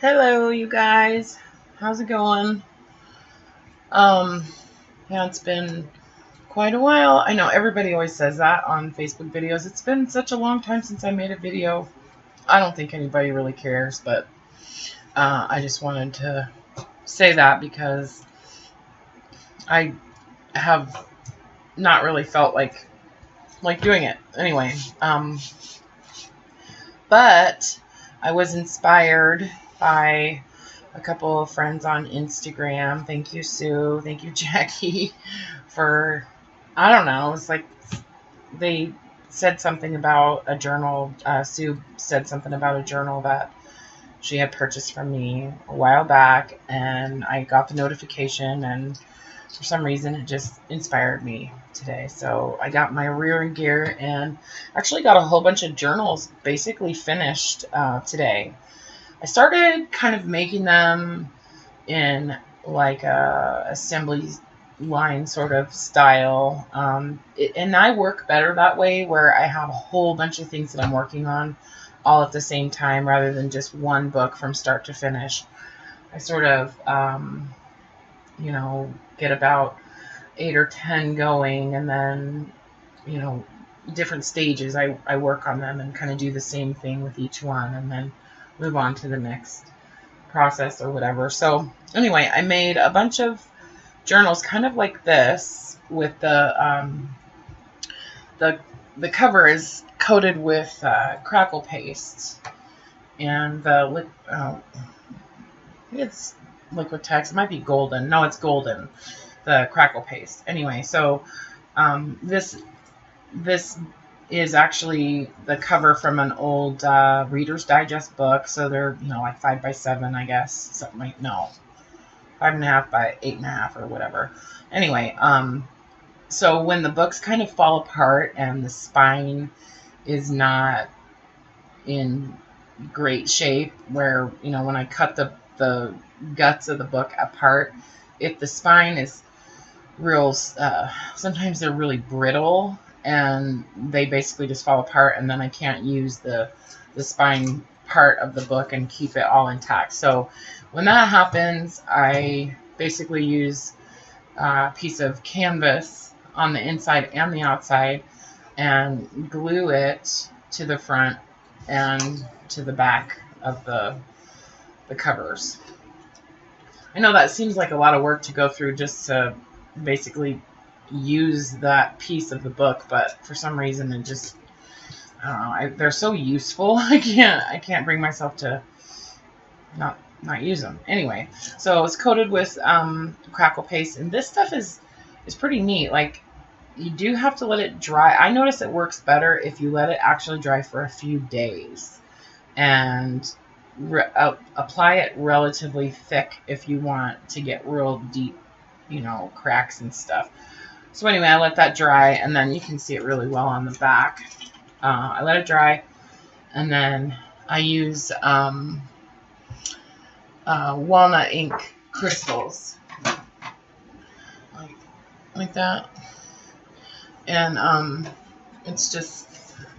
Hello, you guys. How's it going? Um, yeah, it's been quite a while. I know everybody always says that on Facebook videos. It's been such a long time since I made a video. I don't think anybody really cares, but I just wanted to say that because I have not really felt like doing it anyway. But I was inspired by a couple of friends on Instagram. Thank you, Sue. Thank you, Jackie, for, I don't know, it's like they said something about a journal. Sue said something about a journal that she had purchased from me a while back, and I got the notification, and for some reason it just inspired me today. So I got my rear gear and actually got a whole bunch of journals basically finished today. I started kind of making them in like a assembly line sort of style. And I work better that way, where I have a whole bunch of things that I'm working on all at the same time rather than just one book from start to finish. I sort of, get about 8 or 10 going, and then, you know, different stages I work on them and kind of do the same thing with each one and then move on to the next process or whatever. So anyway, I made a bunch of journals kind of like this with the the cover is coated with crackle paste, and it's liquid text. It might be golden. No, it's golden. The crackle paste. Anyway, so this is actually the cover from an old Reader's Digest book. So they're like 5 by 7, I guess. Something like, no, 5.5 by 8.5 or whatever. Anyway, so when the books kind of fall apart and the spine is not in great shape, where when I cut the guts of the book apart, if the spine is real, sometimes they're really brittle and they basically just fall apart, and then I can't use the spine part of the book and keep it all intact. So when that happens, I basically use a piece of canvas on the inside and the outside and glue it to the front and to the back of the covers. I know that seems like a lot of work to go through just to basically use that piece of the book, but for some reason it just, I don't know, they're so useful. I can't bring myself to not use them. Anyway, so it's coated with crackle paste, and this stuff is pretty neat. Like, you do have to let it dry. I notice it works better if you let it actually dry for a few days and apply it relatively thick if you want to get real deep, cracks and stuff. So anyway, I let that dry, and then you can see it really well on the back. I let it dry, and then I use walnut ink crystals, like that. And it's just,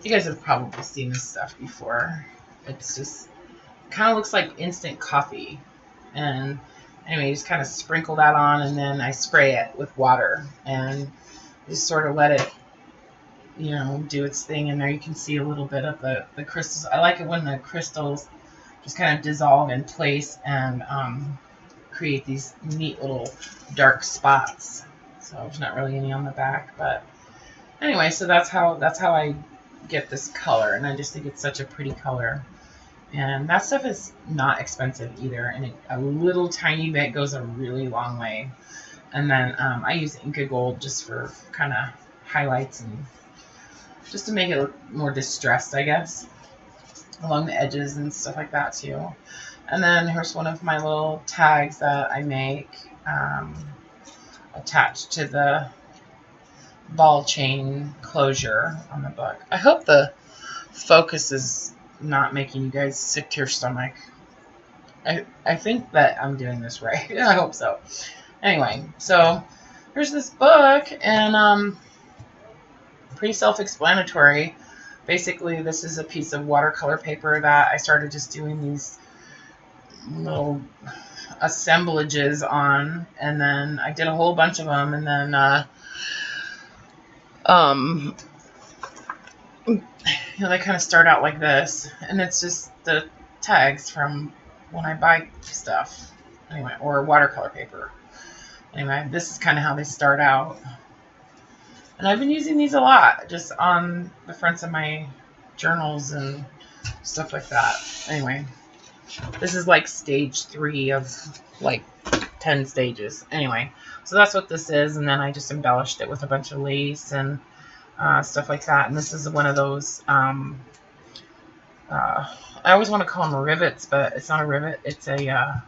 you guys have probably seen this stuff before. It's just kind of looks like instant coffee. And anyway, you just kind of sprinkle that on, and then I spray it with water and just sort of let it, do its thing. And there you can see a little bit of the crystals. I like it when the crystals just kind of dissolve in place and create these neat little dark spots. So there's not really any on the back, but anyway, so that's how I get this color, and I just think it's such a pretty color. And that stuff is not expensive either, and a little tiny bit goes a really long way. And then I use Inca Gold just for kind of highlights and just to make it look more distressed, I guess, along the edges and stuff like that too. And then here's one of my little tags that I make attached to the ball chain closure on the book. I hope the focus is not making you guys sick to your stomach. I think that I'm doing this right. I hope so. Anyway, so here's this book, and pretty self-explanatory. Basically, this is a piece of watercolor paper that I started just doing these little assemblages on, and then I did a whole bunch of them, and then um, they kind of start out like this, and it's just the tags from when I buy stuff, anyway, or watercolor paper. Anyway, this is kind of how they start out, and I've been using these a lot, just on the fronts of my journals and stuff like that. Anyway, this is like stage 3 of like 10 stages. Anyway, so that's what this is, and then I just embellished it with a bunch of lace and stuff like that. And this is one of those, I always want to call them rivets, but it's not a rivet, it's a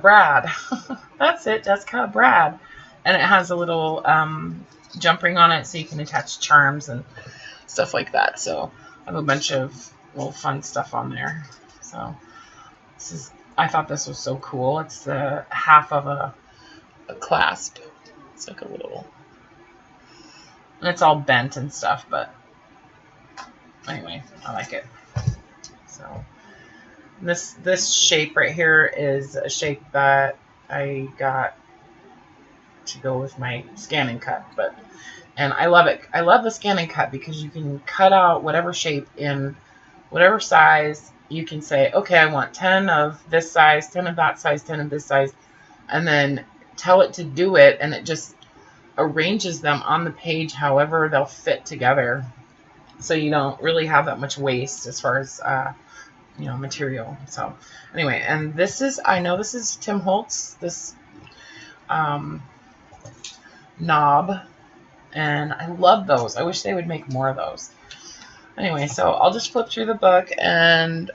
brad. That's it, Jessica, a brad. And it has a little jump ring on it, so you can attach charms and stuff like that. So I have a bunch of little fun stuff on there. So this is, I thought this was so cool. It's the half of a clasp. It's like a little, and it's all bent and stuff, but anyway, I like it. So this shape right here is a shape that I got to go with my scan and cut, and I love it. I love the scan and cut because you can cut out whatever shape in whatever size. You can say, okay, I want 10 of this size, 10 of that size, 10 of this size, and then tell it to do it, and it just arranges them on the page however they'll fit together, so you don't really have that much waste as far as material. So anyway, and this is, I know this is Tim Holtz, this knob, and I love those. I wish they would make more of those. Anyway, so I'll just flip through the book and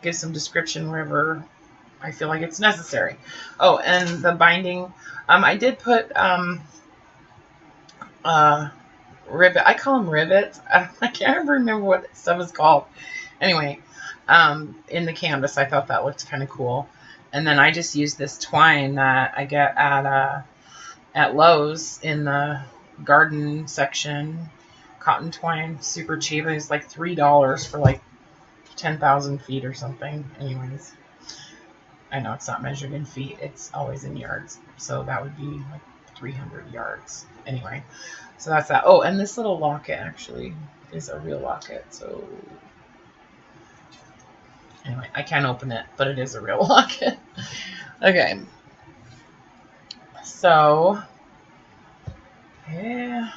give some description wherever I feel like it's necessary. Oh, and the binding, I did put rivet. I call them rivets. I can't remember what stuff is called. Anyway, in the canvas, I thought that looked kind of cool. And then I just used this twine that I get at Lowe's in the garden section. Cotton twine, super cheap. It was like $3 for like 10,000 feet or something. Anyways, I know it's not measured in feet, it's always in yards, so that would be like 300 yards. Anyway, so that's that. Oh, and this little locket actually is a real locket. So anyway, I can't open it, but it is a real locket. Okay, so yeah.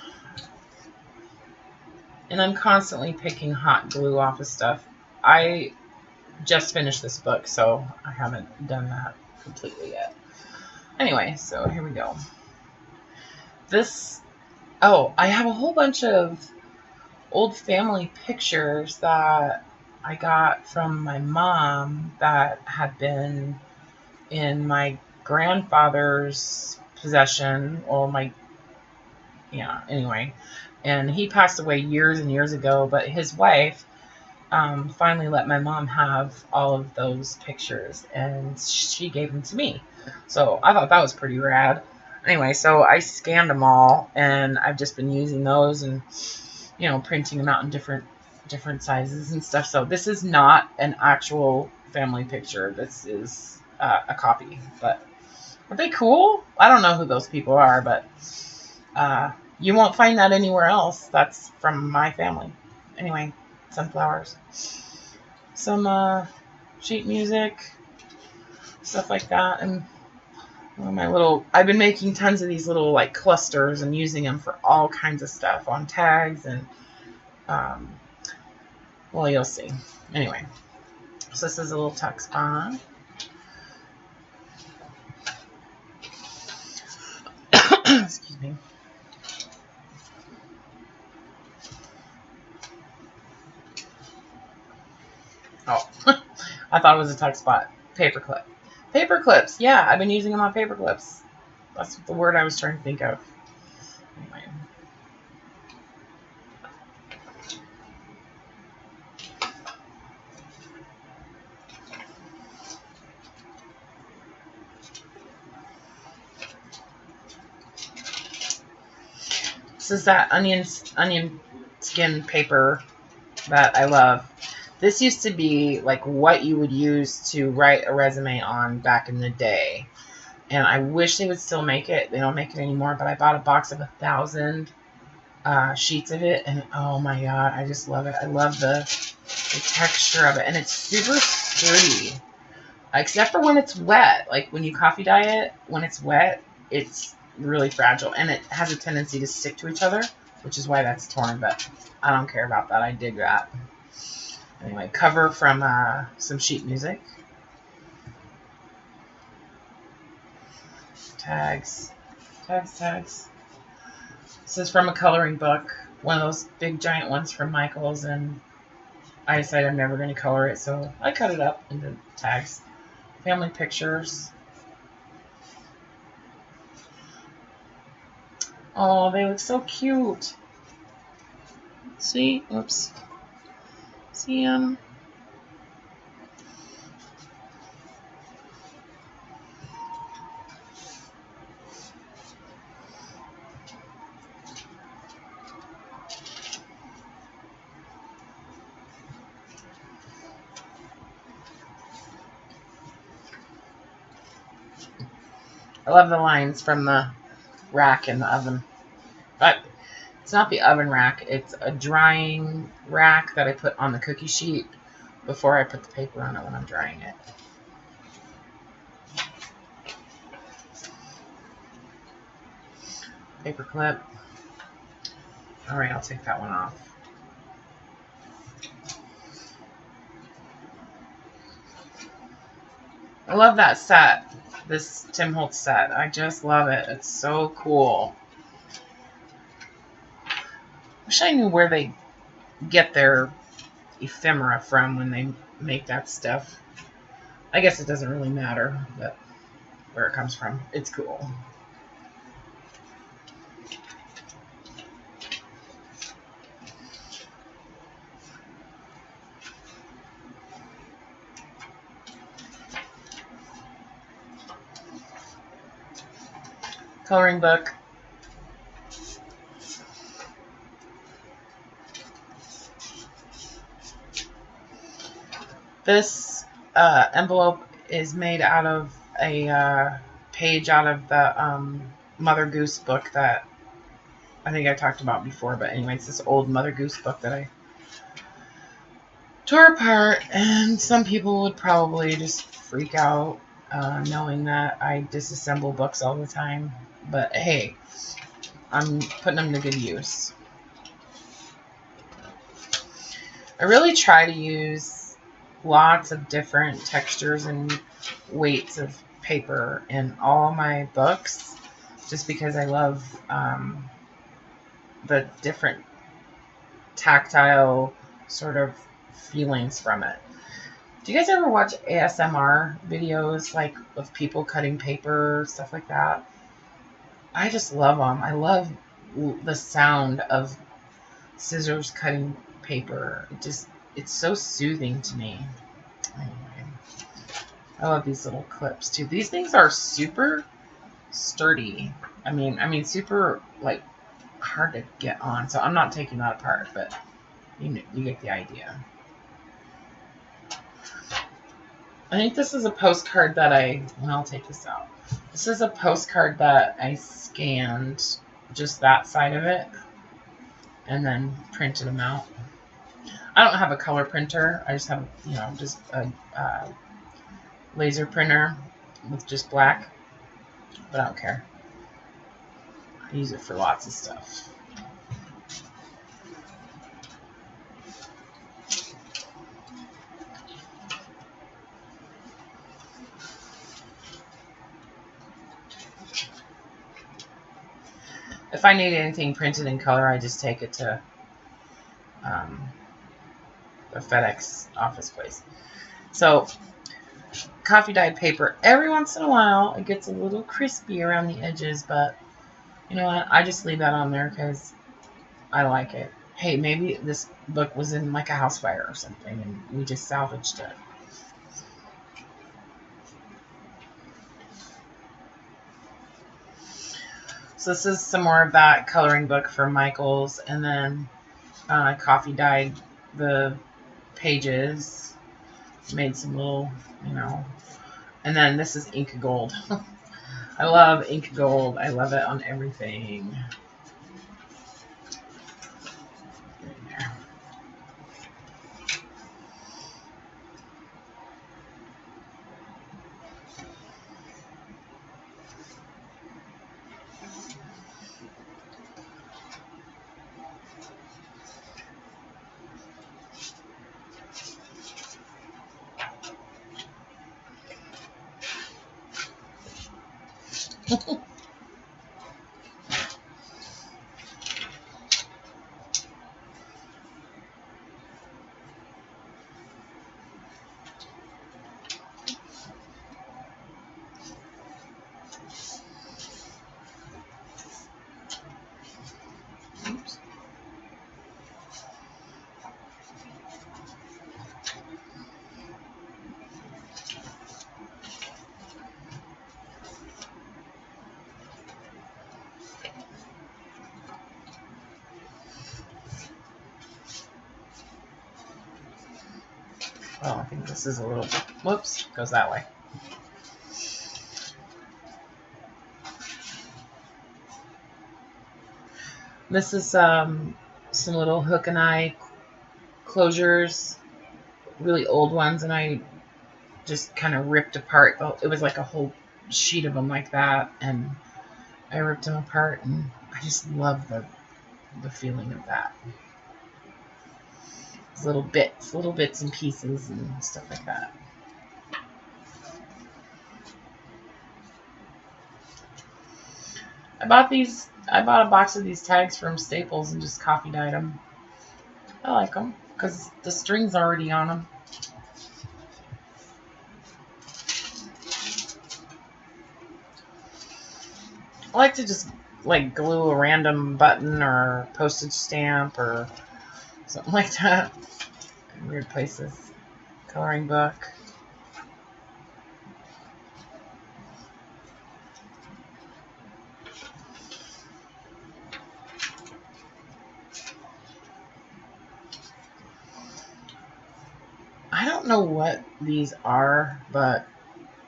And I'm constantly picking hot glue off of stuff. I just finished this book, so I haven't done that completely yet. Anyway, so here we go. I have a whole bunch of old family pictures that I got from my mom that had been in my grandfather's possession, anyway. And he passed away years and years ago, but his wife finally let my mom have all of those pictures, and she gave them to me. So I thought that was pretty rad. Anyway, so I scanned them all, and I've just been using those and, printing them out in different sizes and stuff. So this is not an actual family picture. This is a copy. But are they cool? I don't know who those people are, but you won't find that anywhere else. That's from my family. Anyway, sunflowers. Some sheet music, stuff like that. And I've been making tons of these little like clusters and using them for all kinds of stuff on tags and, you'll see. Anyway, so this is a little tuck spot. Excuse me. Oh, I thought it was a tuck spot. Paperclip. Paper clips. Yeah, I've been using them on paper clips. That's the word I was trying to think of. Anyway. This is that onion skin paper that I love. This used to be like what you would use to write a resume on back in the day. And I wish they would still make it. They don't make it anymore, but I bought a box of 1,000 sheets of it, and oh my god, I just love it. I love the texture of it, and it's super sturdy, except for when it's wet. Like when you coffee dye it, when it's wet, it's really fragile, and it has a tendency to stick to each other, which is why that's torn, but I don't care about that. I dig that. Anyway, cover from some sheet music. Tags. Tags. This is from a coloring book, one of those big giant ones from Michael's, and I decided I'm never going to color it, so I cut it up into tags. Family pictures. Oh, they look so cute. See? Oops. See them? I love the lines from the rack in the oven. But it's not the oven rack. It's a drying rack that I put on the cookie sheet before I put the paper on it when I'm drying it. Paper clip. Alright, I'll take that one off. I love that set. This Tim Holtz set. I just love it. It's so cool. Wish I knew where they get their ephemera from when they make that stuff. I guess it doesn't really matter, but where it comes from. It's cool. Coloring book. This envelope is made out of a page out of the Mother Goose book that I think I talked about before. But anyway, it's this old Mother Goose book that I tore apart. And some people would probably just freak out knowing that I disassemble books all the time. But hey, I'm putting them to good use. I really try to use lots of different textures and weights of paper in all my books, just because I love the different tactile sort of feelings from it. Do you guys ever watch ASMR videos, like of people cutting paper, stuff like that? I just love them. I love the sound of scissors cutting paper. It's so soothing to me. Anyway, I love these little clips too. These things are super sturdy. I mean super like hard to get on. So I'm not taking that apart, but you get the idea. I think this is a postcard that I'll take this out. This is a postcard that I scanned just that side of it and then printed them out. I don't have a color printer. I just have, just a laser printer with just black, but I don't care. I use it for lots of stuff. If I need anything printed in color, I just take it to the FedEx office place. So, coffee dyed paper. Every once in a while, it gets a little crispy around the edges, but you know what? I just leave that on there because I like it. Hey, maybe this book was in like a house fire or something, and we just salvaged it. So this is some more of that coloring book from Michael's, and then coffee dyed the pages. Made some little, and then this is ink gold. I love ink gold. I love it on everything. Oops. Oh, I think this is a little bit, whoops, goes that way. This is some little hook and eye closures, really old ones, and I just kind of ripped apart. It was like a whole sheet of them like that, and I ripped them apart, and I just love the feeling of that. It's little bits and pieces and stuff like that. I bought a box of these tags from Staples and just coffee dyed them. I like them because the string's already on them. I like to just like glue a random button or postage stamp or something like that. In weird places. Coloring book. I don't know what these are, but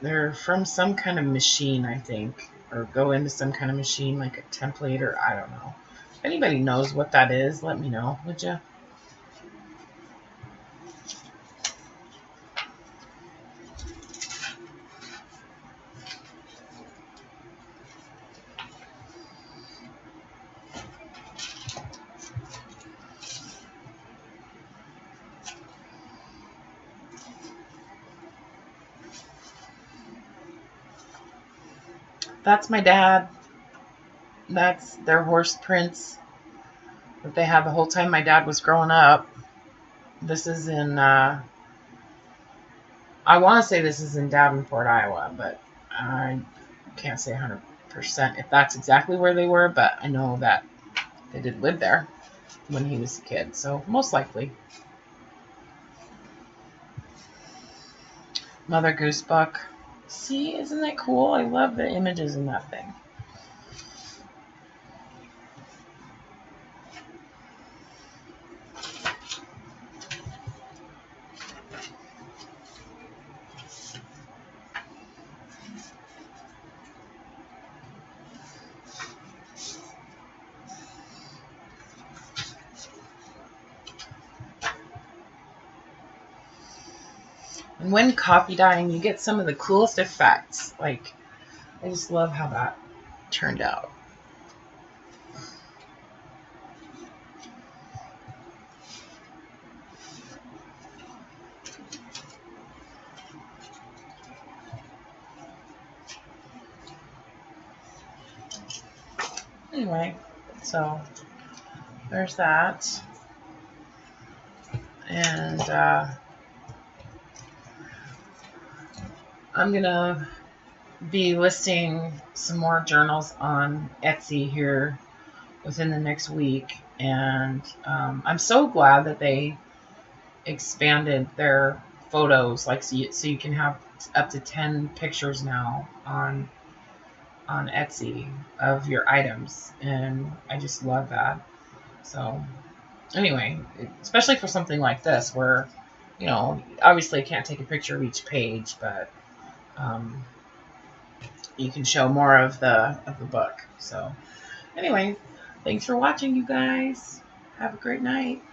they're from some kind of machine, I think, or go into some kind of machine like a template, or I don't know. If anybody knows what that is, let me know, would you? That's my dad. That's their horse prints that they had the whole time my dad was growing up. This is in, I want to say this is in Davenport, Iowa, but I can't say 100% if that's exactly where they were, but I know that they did live there when he was a kid, so most likely. Mother Goose book. See, isn't that cool? I love the images in that thing. And when coffee dyeing, you get some of the coolest effects. Like, I just love how that turned out. Anyway, so there's that. And I'm going to be listing some more journals on Etsy here within the next week. And I'm so glad that they expanded their photos, like so you can have up to 10 pictures now on Etsy of your items, and I just love that. So anyway, especially for something like this where you know, obviously I can't take a picture of each page, but um, you can show more of the book. So anyway, thanks for watching, you guys. Have a great night.